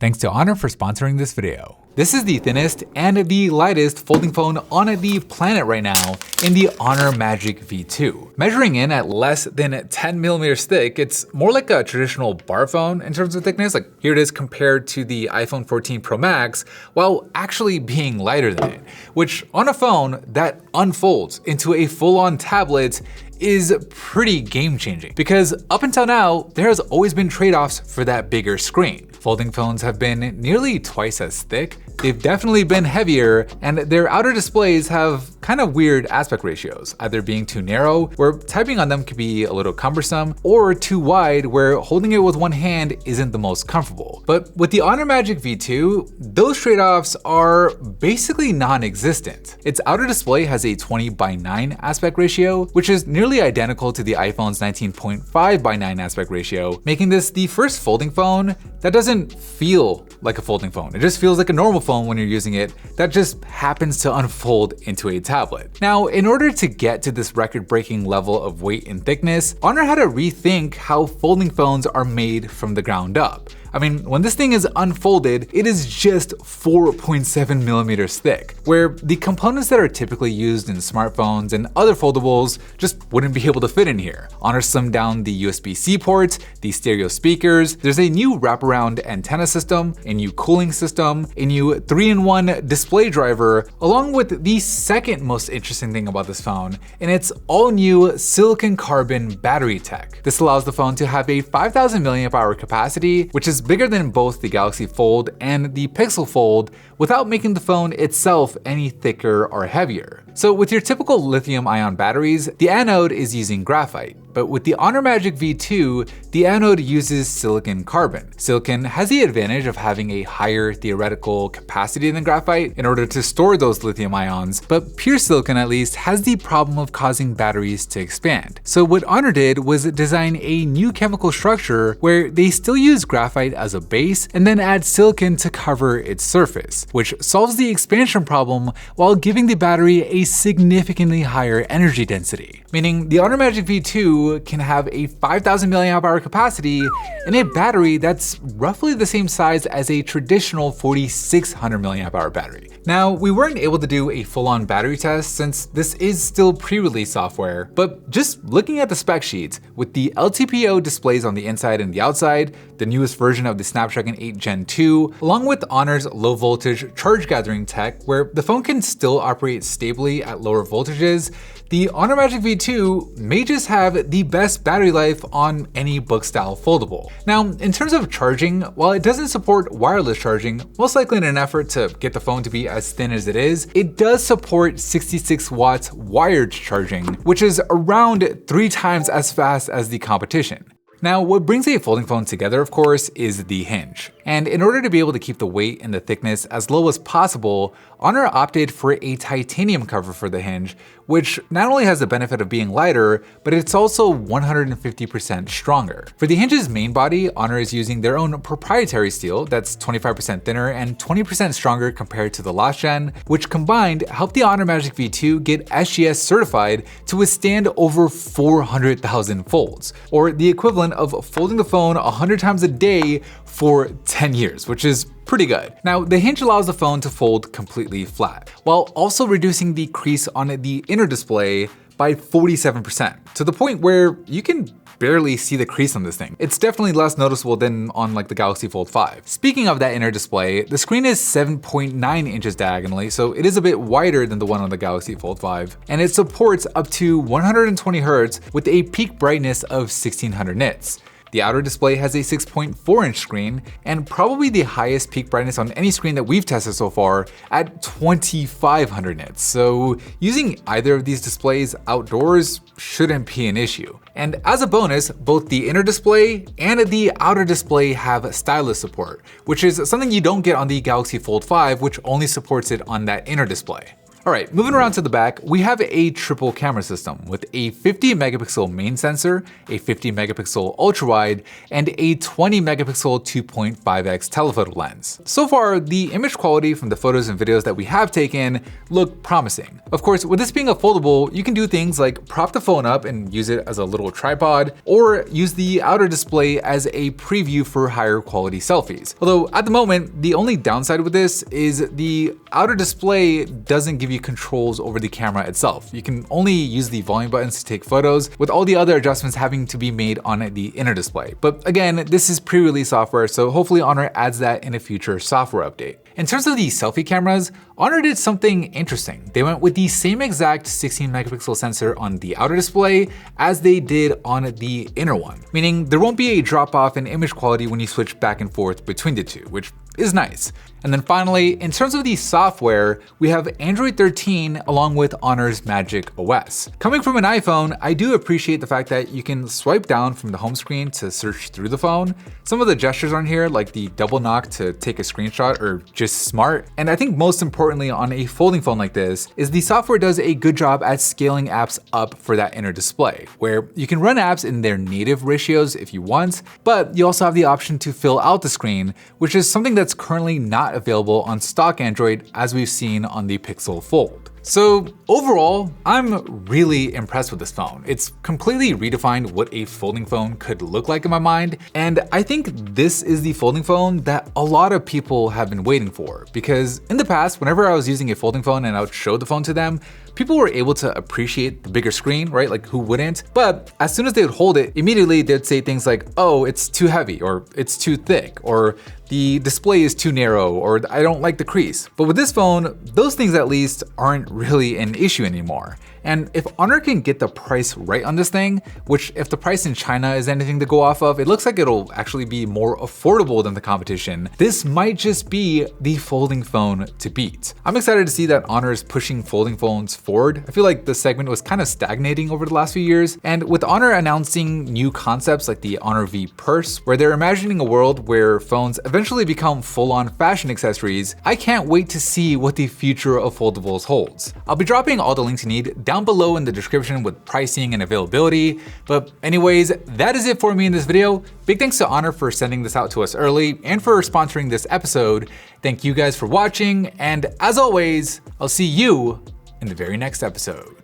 Thanks to Honor for sponsoring this video. This is the thinnest and the lightest folding phone on the planet right now in the Honor Magic V2. Measuring in at less than 10 millimeters thick, it's more like a traditional bar phone in terms of thickness. Like here it is compared to the iPhone 14 Pro Max, while actually being lighter than it, which on a phone that unfolds into a full-on tablet is pretty game-changing, because up until now, there has always been trade-offs for that bigger screen. Folding phones have been nearly twice as thick, they've definitely been heavier, and their outer displays have kind of weird aspect ratios, either being too narrow, where typing on them could be a little cumbersome, or too wide, where holding it with one hand isn't the most comfortable. But with the Honor Magic V2, those trade-offs are basically non-existent. Its outer display has a 20:9 aspect ratio, which is nearly identical to the iPhone's 19.5:9 aspect ratio, making this the first folding phone that doesn't feel like a folding phone. It just feels like a normal phone when you're using it that just happens to unfold into a tablet. Now, in order to get to this record-breaking level of weight and thickness, Honor had to rethink how folding phones are made from the ground up. I mean, when this thing is unfolded, it is just 4.7 millimeters thick, where the components that are typically used in smartphones and other foldables just wouldn't be able to fit in here. Honor slimmed down the USB-C ports, the stereo speakers, there's a new wraparound antenna system, a new cooling system, a new 3-in-1 display driver, along with the second most interesting thing about this phone, and its all-new silicon carbon battery tech. This allows the phone to have a 5,000 mAh capacity, which is bigger than both the Galaxy Fold and the Pixel Fold, without making the phone itself any thicker or heavier. So with your typical lithium-ion batteries, the anode is using graphite. But with the Honor Magic V2, the anode uses silicon carbon. Silicon has the advantage of having a higher theoretical capacity than graphite in order to store those lithium ions, but pure silicon at least has the problem of causing batteries to expand. So what Honor did was design a new chemical structure where they still use graphite as a base and then add silicon to cover its surface, which solves the expansion problem while giving the battery a significantly higher energy density. Meaning the Honor Magic V2 can have a 5,000 mAh capacity and a battery that's roughly the same size as a traditional 4,600 mAh battery. Now, we weren't able to do a full-on battery test since this is still pre-release software, but just looking at the spec sheet, with the LTPO displays on the inside and the outside, the newest version of the Snapdragon 8 Gen 2, along with Honor's low-voltage charge gathering tech, where the phone can still operate stably at lower voltages, the Honor Magic V2 may just have the best battery life on any book-style foldable. Now, in terms of charging, while it doesn't support wireless charging, most likely in an effort to get the phone to be as thin as it is, it does support 66 watts wired charging, which is around 3 times as fast as the competition. Now, what brings a folding phone together, of course, is the hinge. And in order to be able to keep the weight and the thickness as low as possible, Honor opted for a titanium cover for the hinge, which not only has the benefit of being lighter, but it's also 150% stronger. For the hinge's main body, Honor is using their own proprietary steel that's 25% thinner and 20% stronger compared to the last gen, which combined helped the Honor Magic V2 get SGS certified to withstand over 400,000 folds, or the equivalent of folding the phone 100 times a day for 10 years, which is pretty good. Now, the hinge allows the phone to fold completely flat, while also reducing the crease on the inner display by 47%, to the point where you can barely see the crease on this thing. It's definitely less noticeable than on like the Galaxy Fold 5. Speaking of that inner display, the screen is 7.9 inches diagonally, so it is a bit wider than the one on the Galaxy Fold 5, and it supports up to 120 Hz with a peak brightness of 1600 nits. The outer display has a 6.4-inch screen, and probably the highest peak brightness on any screen that we've tested so far at 2500 nits. So using either of these displays outdoors shouldn't be an issue. And as a bonus, both the inner display and the outer display have stylus support, which is something you don't get on the Galaxy Fold 5, which only supports it on that inner display. Alright, moving around to the back, we have a triple camera system with a 50 megapixel main sensor, a 50 megapixel ultra wide, and a 20 megapixel 2.5x telephoto lens. So far, the image quality from the photos and videos that we have taken look promising. Of course, with this being a foldable, you can do things like prop the phone up and use it as a little tripod, or use the outer display as a preview for higher quality selfies. Although at the moment, the only downside with this is the outer display doesn't give you controls over the camera itself. You can only use the volume buttons to take photos, with all the other adjustments having to be made on the inner display. But again, this is pre-release software, so hopefully Honor adds that in a future software update. In terms of the selfie cameras, Honor did something interesting. They went with the same exact 16 megapixel sensor on the outer display as they did on the inner one, meaning there won't be a drop off in image quality when you switch back and forth between the two, which is nice. And then finally, in terms of the software, we have Android 13 along with Honor's Magic OS. Coming from an iPhone, I do appreciate the fact that you can swipe down from the home screen to search through the phone. Some of the gestures on here, like the double knock to take a screenshot, are just smart. And I think most importantly on a folding phone like this is the software does a good job at scaling apps up for that inner display, where you can run apps in their native ratios if you want, but you also have the option to fill out the screen, which is something that's currently not available on stock Android as we've seen on the Pixel Fold. So overall, I'm really impressed with this phone. It's completely redefined what a folding phone could look like in my mind, and I think this is the folding phone that a lot of people have been waiting for, because in the past, whenever I was using a folding phone and I would show the phone to them, people were able to appreciate the bigger screen, right? Like who wouldn't? But as soon as they would hold it, immediately they'd say things like, oh, it's too heavy, or it's too thick, or the display is too narrow, or I don't like the crease. But with this phone, those things at least aren't really an issue anymore. And if Honor can get the price right on this thing, which if the price in China is anything to go off of, it looks like it'll actually be more affordable than the competition. This might just be the folding phone to beat. I'm excited to see that Honor is pushing folding phones forward. I feel like the segment was kind of stagnating over the last few years. And with Honor announcing new concepts like the Honor V Purse, where they're imagining a world where phones eventually become full-on fashion accessories, I can't wait to see what the future of foldables holds. I'll be dropping all the links you need down below in the description with pricing and availability. But anyways, that is it for me in this video. Big thanks to Honor for sending this out to us early and for sponsoring this episode. Thank you guys for watching, and as always, I'll see you in the very next episode.